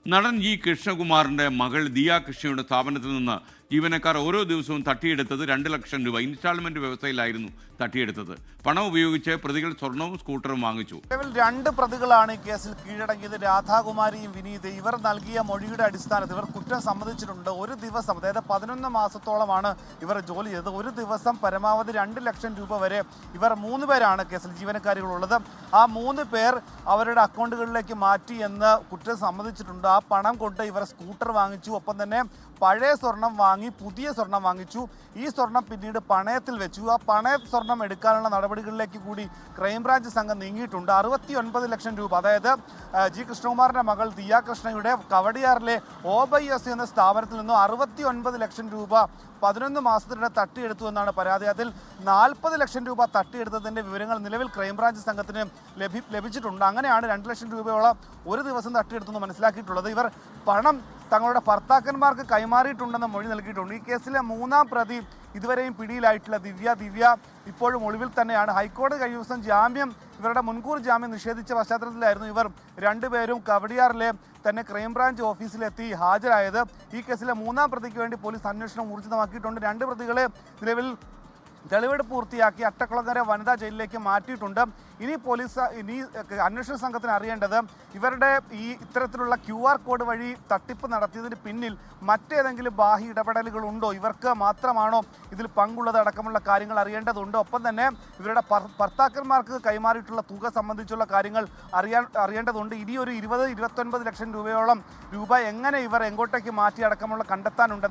നടൻ ജി കൃഷ്ണകുമാറിന്റെ മകൾ ദിയ കൃഷ്ണയുടെ സ്ഥാപനത്തിൽ നിന്ന് ജീവനക്കാർ ഓരോ ദിവസവും തട്ടിയെടുത്തത് 2 ലക്ഷം രൂപ. ഇൻസ്റ്റാൾമെന്റ് വ്യവസ്ഥയിലായിരുന്നു തട്ടിയെടുത്തത്. പണം ഉപയോഗിച്ച് പ്രതികൾ സ്വർണവും സ്കൂട്ടറും വാങ്ങിച്ചു. നിലവിൽ 2 പ്രതികളാണ് ഈ കേസിൽ കീഴടങ്ങിയത്. രാധാകുമാരിയും വിനീത്. ഇവർ നൽകിയ മൊഴിയുടെ അടിസ്ഥാനത്തിൽ ഇവർ കുറ്റം സമ്മതിച്ചിട്ടുണ്ട്. ഒരു ദിവസം, അതായത് 11 മാസത്തോളമാണ് ഇവർ ജോലി ചെയ്തത്. ഒരു ദിവസം പരമാവധി 2 ലക്ഷം രൂപ വരെ ഇവർ 3 പേരാണ് കേസിൽ ജീവനക്കാരികളുള്ളത്. ആ 3 പേർ അവരുടെ അക്കൗണ്ടുകളിലേക്ക് മാറ്റി എന്ന് കുറ്റം സമ്മതിച്ചിട്ടുണ്ട്. ആ പണം കൊണ്ട് ഇവർ സ്കൂട്ടർ വാങ്ങിച്ചു. ഒപ്പം തന്നെ പഴയ സ്വർണം വാങ്ങി പുതിയ സ്വർണം വാങ്ങിച്ചു. ഈ സ്വർണം പിന്നീട് പണയത്തിൽ വെച്ചു. ആ പണയ സ്വർണം എടുക്കാനുള്ള നടപടികളിലേക്ക് കൂടി ക്രൈംബ്രാഞ്ച് സംഘം നീങ്ങിയിട്ടുണ്ട്. 69 ലക്ഷം രൂപ, അതായത് ജി കൃഷ്ണകുമാറിന്റെ മകൾ ദിയ കൃഷ്ണയുടെ കവടിയാറിലെ OBS എന്ന സ്ഥാപനത്തിൽ നിന്നും 69 ലക്ഷം രൂപ 11 മാസത്തിനിടെ തട്ടിയെടുത്തു എന്നാണ് പരാതി. അതിൽ 40 ലക്ഷം രൂപ തട്ടിയെടുത്തതിൻ്റെ വിവരങ്ങൾ നിലവിൽ ക്രൈംബ്രാഞ്ച് സംഘത്തിന് ലഭിച്ചിട്ടുണ്ട്. അങ്ങനെയാണ് 2 ലക്ഷം രൂപയോളം ഒരു ദിവസം തട്ടിയെടുത്തെന്ന് മനസ്സിലാക്കിയിട്ടുള്ളത്. ഇവർ പണം തങ്ങളുടെ ഭർത്താക്കന്മാർക്ക് കൈമാറിയിട്ടുണ്ടെന്ന് മൊഴി നൽകിയിട്ടുണ്ട്. ഈ കേസിലെ 3-ാം പ്രതി ഇതുവരെയും പിടിയിലായിട്ടുള്ള ദിവ്യ ഇപ്പോഴും ഒളിവിൽ തന്നെയാണ്. ഹൈക്കോടതി കഴിഞ്ഞ ദിവസം ഇവരുടെ മുൻകൂർ ജാമ്യം നിഷേധിച്ച പശ്ചാത്തലത്തിലായിരുന്നു ഇവർ 2 പേരും കവടിയാറിലെ തന്നെ ക്രൈംബ്രാഞ്ച് ഓഫീസിലെത്തി ഹാജരായത്. ഈ കേസിലെ 3-ാം പ്രതിക്ക് വേണ്ടി പോലീസ് അന്വേഷണം ഊർജിതമാക്കിയിട്ടുണ്ട്. 2 പ്രതികളെ നിലവിൽ തെളിവെടുപ്പ് പൂർത്തിയാക്കി അട്ടക്കുളങ്ങര വനിതാ ജയിലിലേക്ക് മാറ്റിയിട്ടുണ്ട്. ഇനി അന്വേഷണ സംഘത്തിന് അറിയേണ്ടത് ഇവരുടെ ഇത്തരത്തിലുള്ള QR കോഡ് വഴി തട്ടിപ്പ് നടത്തിയതിന് പിന്നിൽ മറ്റേതെങ്കിലും ബാഹ്യ ഇടപെടലുകൾ ഉണ്ടോ, ഇവർക്ക് മാത്രമാണോ ഇതിൽ പങ്കുള്ളത് അടക്കമുള്ള കാര്യങ്ങൾ അറിയേണ്ടതുണ്ട്. ഒപ്പം തന്നെ ഇവരുടെ ഭർത്താക്കന്മാർക്ക് കൈമാറിയിട്ടുള്ള തുക സംബന്ധിച്ചുള്ള കാര്യങ്ങൾ അറിയേണ്ടതുണ്ട്. ഇനിയൊരു 20-29 ലക്ഷം രൂപയോളം എങ്ങനെ ഇവർ എങ്ങോട്ടേക്ക് മാറ്റി അടക്കമുള്ള കണ്ടെത്താനുണ്ടെന്ന്